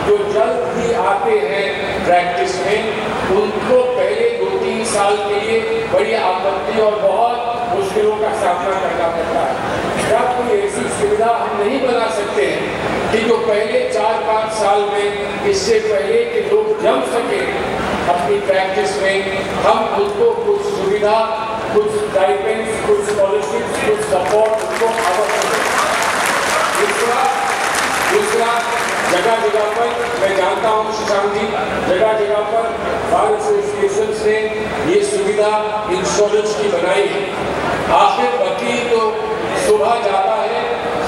जो जल्द ही आते हैं प्रैक्टिस में, उनको पहले 2-3 साल के लिए बड़ी आपत्ति और बहुत मुश्किलों का सामना करना पड़ता है। क्या कोई ऐसी सुविधा हम नहीं बना सकते हैं कि जो पहले 4-5 साल में, इससे पहले कि लोग जम सके अपनी प्रैक्टिस में, हम उनको कुछ सुविधा, कुछ स्टाइपेंड्स, कुछ स्कॉलरशिप्स, कुछ सपोर्ट उनको आवश्यक है। दूसरा जगह जगह पर मैं जानता हूँ शशांक जी, जगह जगह पर बार एसोसिएशन ने ये सुविधा इंश्योरेंस की बनाई है। आखिर वकील तो सुबह जाता है,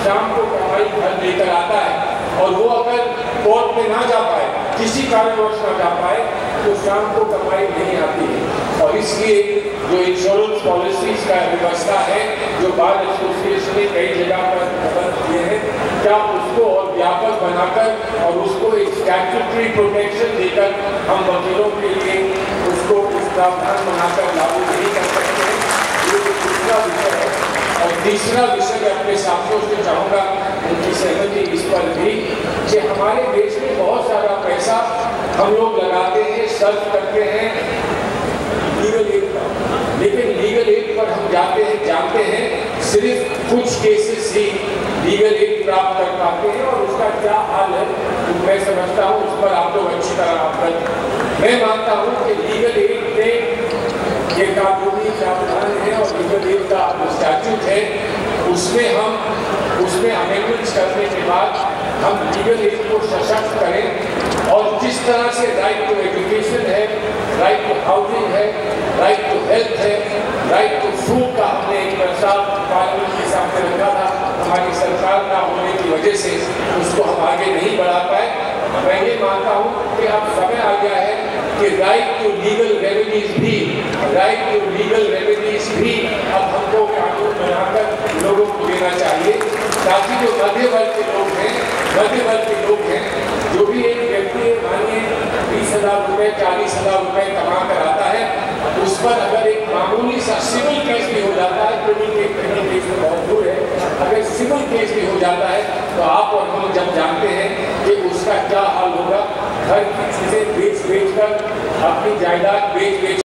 शाम को कमाई घर लेकर आता है, और वो अगर कोर्ट में ना जा पाए, किसी कारणवश ना जा पाए, तो शाम को कमाई नहीं आती है। और इसलिए जो इंश्योरेंस पॉलिसीज का व्यवस्था है, जो बार एसोसिएशन ने कई जगह पर खत्म किए हैं, क्या उसको और व्यापक बनाकर और उसको एक स्टैट्यूटरी प्रोटेक्शन देकर हम वकीलों के लिए उसको इस प्रावधान बनाकर लागू नहीं कर सकते हैं? ये दूसरा विषय है। और तीसरा विषय मैं अपने साथियों से चाहूँगा उनकी सहमति इस पर भी, कि हमारे देश में बहुत सारा पैसा हम लोग लगाते हैं, सर्च करते हैं लीगल एड पर, लेकिन लीगल एड पर हम जानते हैं सिर्फ कुछ केसेस ही लीगल एड प्राप्त कर पाते हैं, और उसका क्या हाल है मैं समझता हूँ, उस पर आप लोग अच्छी तरह अवगत। मैं मानता हूँ कि लीगल एड में ये कानूनी प्रावधान है और लीगल एड का स्टैट्यूट है, उसमें अमेंडमेंट्स करने के बाद हम लीगल एड को सशक्त करें, और जिस तरह से राइट टू एजुकेशन है, राइट टू हाउसिंग है, राइट टू हेल्थ है, राइट टू फूड का हमने एक प्रस्ताव पार्लियामेंट के सामने रखा था, हमारी सरकार ना होने की वजह से उसको हम आगे नहीं बढ़ा पाए। मैं ये मानता हूँ कि अब समय आ गया है कि राइट टू लीगल रेमेडीज भी अब हमको कानून बनाकर लोगों को देना चाहिए, ताकि जो मध्य वर्ग के लोग हैं, जो भी एक व्यक्ति मानिए 20,000 रुपये 40,000 रुपये कमा कर आता है, उस पर अगर एक मामूली सा सिविल केस भी हो जाता है, क्रिमिनल केस में बहुत दूर है, अगर सिविल केस भी हो जाता है, तो आप और हम जब जानते हैं कि उसका क्या हाल होगा। घर की चीजें बेच कर, अपनी जायदाद बेच